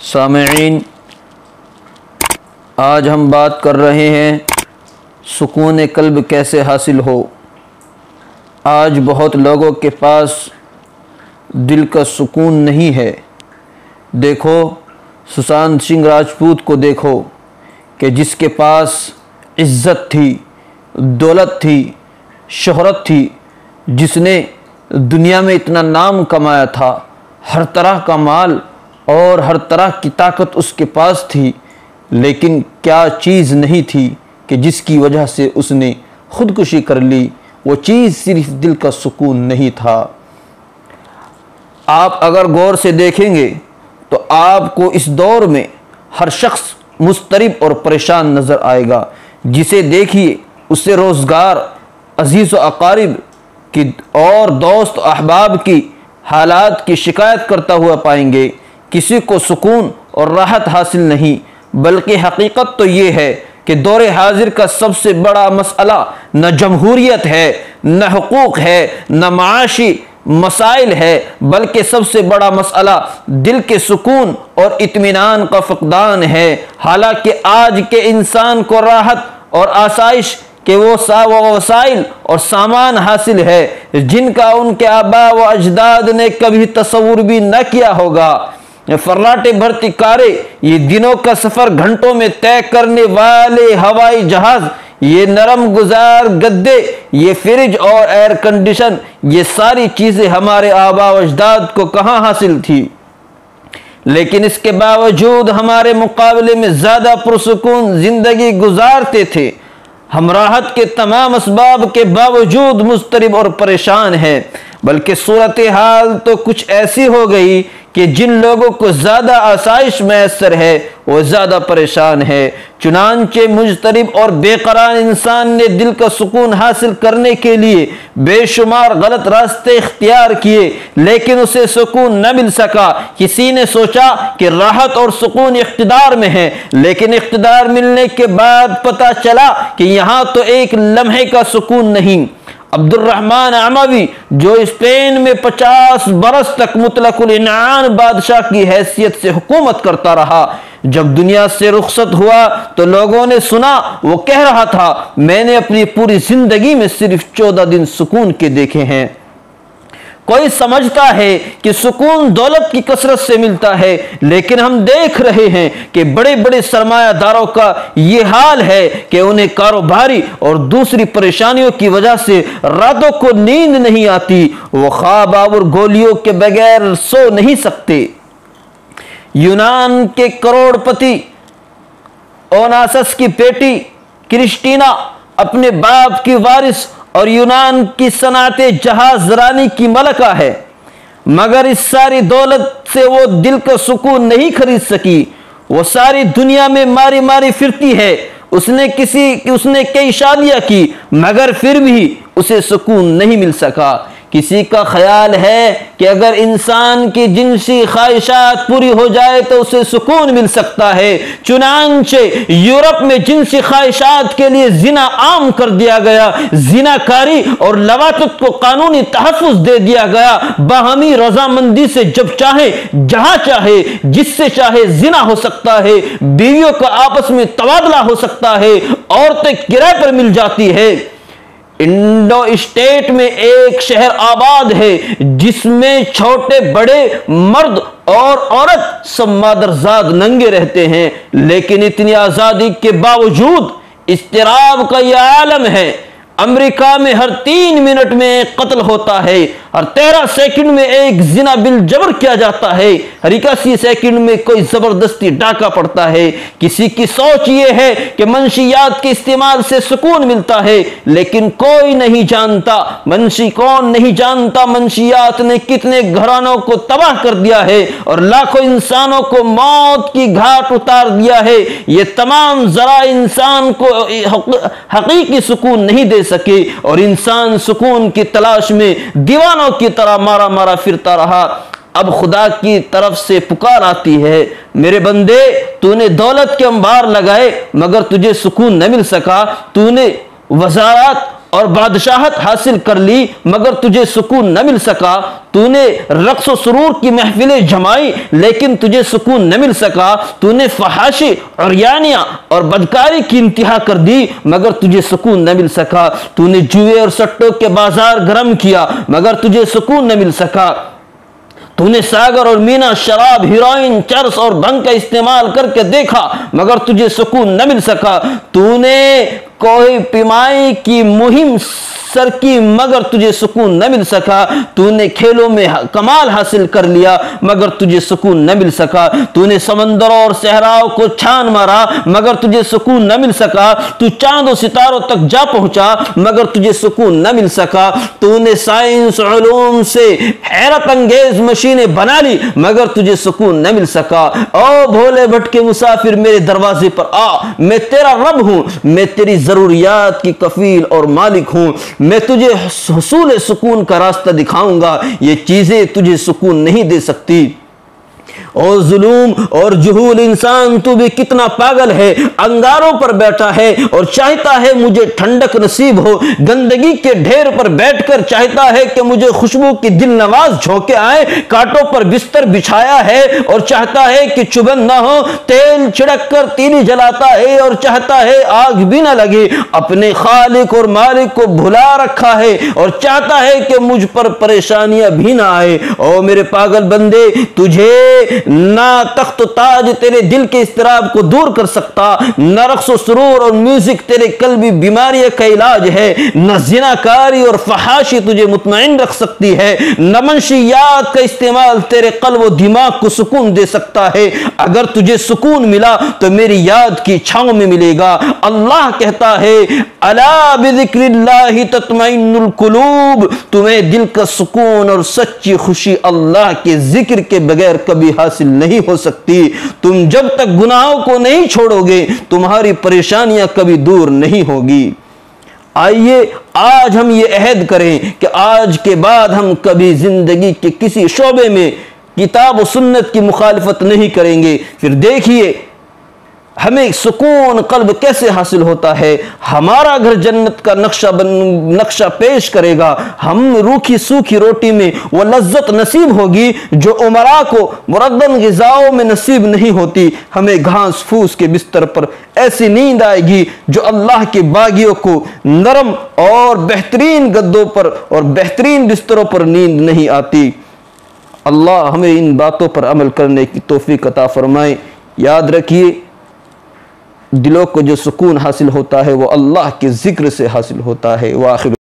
سامعین، آج ہم بات کر رہے ہیں سکون قلب کیسے حاصل ہو۔ آج بہت لوگوں کے پاس دل کا سکون نہیں ہے۔ دیکھو سشانت سنگھ راجپوت کو دیکھو کہ جس کے پاس عزت تھی، دولت تھی، شہرت تھی، جس نے دنیا میں اتنا نام کمایا تھا، ہر طرح کا مال اور ہر طرح کی طاقت اس کے پاس تھی، لیکن کیا چیز نہیں تھی کہ جس کی وجہ سے اس نے خودکشی کر لی؟ وہ چیز صرف دل کا سکون نہیں تھا۔ آپ اگر غور سے دیکھیں گے تو آپ کو اس دور میں ہر شخص مضطرب اور پریشان نظر آئے گا۔ جسے دیکھیے اسے روزگار، عزیز و اقارب کی اور دوست و احباب کی حالات کی شکایت کرتا ہوا پائیں گے۔ کسی کو سکون اور راحت حاصل نہیں، بلکہ حقیقت تو یہ ہے کہ دور حاضر کا سب سے بڑا مسئلہ نہ جمہوریت ہے، نہ حقوق ہے، نہ معاشی مسائل ہے، بلکہ سب سے بڑا مسئلہ دل کے سکون اور اطمینان کا فقدان ہے۔ حالانکہ آج کے انسان کو راحت اور آسائش کہ وہ وسائل اور سامان حاصل ہے جن کا ان کے آباء و اجداد نے کبھی تصور بھی نہ کیا ہوگا۔ فراٹے بھرتی کاریں، یہ دنوں کا سفر گھنٹوں میں طے کرنے والے ہوائی جہاز، یہ نرم گزار گدے، یہ فریج اور ایئر کنڈیشن، یہ ساری چیزیں ہمارے آباء و اجداد کو کہاں حاصل تھی؟ لیکن اس کے باوجود ہمارے مقابلے میں زیادہ پرسکون زندگی گزارتے تھے۔ ہم راحت کے تمام اسباب کے باوجود مضطرب اور پریشان ہیں، بلکہ صورتحال تو کچھ ایسی ہو گئی کہ جن لوگوں کو زیادہ آسائش میسر ہے وہ زیادہ پریشان ہے۔ چنانچہ مضطرب اور بے قرار انسان نے دل کا سکون حاصل کرنے کے لیے بے شمار غلط راستے اختیار کیے، لیکن اسے سکون نہ مل سکا۔ کسی نے سوچا کہ راحت اور سکون اقتدار میں ہے، لیکن اقتدار ملنے کے بعد پتہ چلا کہ یہاں تو ایک لمحے کا سکون نہیں۔ عبد الرحمن عموی جو اسپین میں 50 برس تک مطلق العنان بادشاہ کی حیثیت سے حکومت کرتا رہا، جب دنیا سے رخصت ہوا تو لوگوں نے سنا وہ کہہ رہا تھا، میں نے اپنی پوری زندگی میں صرف 14 دن سکون کے دیکھے ہیں۔ کوئی سمجھتا ہے کہ سکون دولت کی کثرت سے ملتا ہے، لیکن ہم دیکھ رہے ہیں کہ بڑے بڑے سرمایہ داروں کا یہ حال ہے کہ انہیں کاروباری اور دوسری پریشانیوں کی وجہ سے راتوں کو نیند نہیں آتی، وہ خواب آور گولیوں کے بغیر سو نہیں سکتے۔ یونان کے کروڑ پتی اوناسس کی بیٹی کرسٹینا اپنے باپ کی وارث اور یونان کی صنعت جہاز رانی کی ملکہ ہے، مگر اس ساری دولت سے وہ دل کا سکون نہیں خرید سکی۔ وہ ساری دنیا میں ماری ماری پھرتی ہے، اس نے کئی شادیاں کی، مگر پھر بھی اسے سکون نہیں مل سکا۔ کسی کا خیال ہے کہ اگر انسان کی جنسی خواہشات پوری ہو جائے تو اسے سکون مل سکتا ہے۔ چنانچہ یورپ میں جنسی خواہشات کے لیے زنا عام کر دیا گیا، زناکاری اور لواطت کو قانونی تحفظ دے دیا گیا۔ باہمی رضامندی سے جب چاہے، جہاں چاہے، جس سے چاہے زنا ہو سکتا ہے، بیویوں کا آپس میں تبادلہ ہو سکتا ہے، عورتیں کرائے پر مل جاتی ہے۔ انڈو اسٹیٹ میں ایک شہر آباد ہے جس میں چھوٹے بڑے، مرد اور عورت سب مادرزاد ننگے رہتے ہیں، لیکن اتنی آزادی کے باوجود اضطراب کا یہ عالم ہے۔ امریکہ میں ہر 3 منٹ میں ایک قتل ہوتا ہے، ہر 13 سیکنڈ میں ایک زنا بالجبر کیا جاتا ہے، ہر 81 سیکنڈ میں کوئی زبردستی ڈاکہ پڑتا ہے۔ کسی کی سوچ یہ ہے کہ منشیات کے استعمال سے سکون ملتا ہے، لیکن کوئی نہیں جانتا، کون نہیں جانتا منشیات نے کتنے گھرانوں کو تباہ کر دیا ہے اور لاکھوں انسانوں کو موت کی گھاٹ اتار دیا ہے۔ یہ تمام ذرائع انسان کو حقیقی سکون نہیں دے سکے اور انسان سکون کی تلاش میں دیوانوں کی طرح مارا مارا پھرتا رہا۔ اب خدا کی طرف سے پکار آتی ہے، میرے بندے تو نے دولت کے انبار لگائے مگر تجھے سکون نہ مل سکا، تو نے وزارات اور بادشاہت حاصل کر لی مگر تجھے سکون نہ مل سکا، تو نے رقص و سرور کی محفلیں جمائی لیکن تجھے سکون نہ مل سکا، تو نے فحاشی عریانیاں اور بدکاری کی انتہا کر دی مگر تجھے سکون نہ مل سکا، تو نے جوئے اور سٹوں کے بازار گرم کیا مگر تجھے سکون نہ مل سکا، تو نے ساگر اور مینا، شراب، ہیروئن، چرس اور بھنگ کا استعمال کر کے دیکھا مگر تجھے سکون نہ مل سکا، تو نے کوئی پیمائی کی مہم سر کی مگر تجھے سکون نہ مل سکا، تو نے کھیلوں میں کمال حاصل کر لیا مگر تجھے سکون نہ مل سکا، تو نے سمندروں اور صحراؤں کو چھان مارا مگر تجھے سکون نہ مل سکا، تو چاند و ستاروں تک جا پہنچا مگر تجھے سکون نہ مل سکا، تو نے سائنس علوم سے حیرت انگیز مشینیں بنا لی مگر تجھے سکون نہ مل سکا۔ او بھولے بھٹکے مسافر میرے دروازے پر آ، میں تیرا رب ہوں، میں تیری ضروریات کی کفیل اور مالک ہوں، میں تجھے حصول سکون کا راستہ دکھاؤں گا، یہ چیزیں تجھے سکون نہیں دے سکتی۔ اور ظلم اور جہول انسان، تو بھی کتنا پاگل ہے، انگاروں پر بیٹھا ہے اور چاہتا ہے مجھے ٹھنڈک نصیب ہو، گندگی کے ڈھیر پر بیٹھ کر چاہتا ہے کہ مجھے خوشبو کی دل نواز جھونکے آئے، کانٹوں پر بستر بچھایا ہے اور چاہتا ہے کہ چبھن نہ ہو، تیل چھڑک کر تیلی جلاتا ہے اور چاہتا ہے آگ بھی نہ لگے، اپنے خالق اور مالک کو بھلا رکھا ہے اور چاہتا ہے کہ مجھ پر پریشانیاں بھی نہ آئے۔ او میرے پاگل بندے، تجھے نہ تخت و تاج تیرے دل کے اضطراب کو دور کر سکتا، نہ رقص و سرور اور میوزک تیرے قلبی بیماری کا علاج ہے، نہ زناکاری اور فحاشی تجھے مطمئن رکھ سکتی ہے، نہ منشیات کا استعمال تیرے قلب و دماغ کو سکون دے سکتا ہے۔ اگر تجھے سکون ملا تو میری یاد کی چھاؤں میں ملے گا۔ اللہ کہتا ہے الا بذکر اللہ تطمئن القلوب، تمہیں دل کا سکون اور سچی خوشی اللہ کے ذکر کے بغیر کبھی حاصل نہیں ہو سکتی۔ تم جب تک گناہوں کو نہیں چھوڑو گے تمہاری پریشانیاں کبھی دور نہیں ہوگی۔ آئیے آج ہم یہ عہد کریں کہ آج کے بعد ہم کبھی زندگی کے کسی شعبے میں کتاب و سنت کی مخالفت نہیں کریں گے۔ پھر دیکھیے ہمیں سکون قلب کیسے حاصل ہوتا ہے۔ ہمارا گھر جنت کا نقشہ پیش کرے گا۔ ہم روکھی سوکھی روٹی میں وہ لذت نصیب ہوگی جو امراء کو مردن غذاؤں میں نصیب نہیں ہوتی۔ ہمیں گھاس پھوس کے بستر پر ایسی نیند آئے گی جو اللہ کے باغیوں کو نرم اور بہترین گدوں پر اور بہترین بستروں پر نیند نہیں آتی۔ اللہ ہمیں ان باتوں پر عمل کرنے کی توفیق عطا فرمائے۔ یاد رکھیے دلوں کو جو سکون حاصل ہوتا ہے وہ اللہ کے ذکر سے حاصل ہوتا ہے۔ وآخر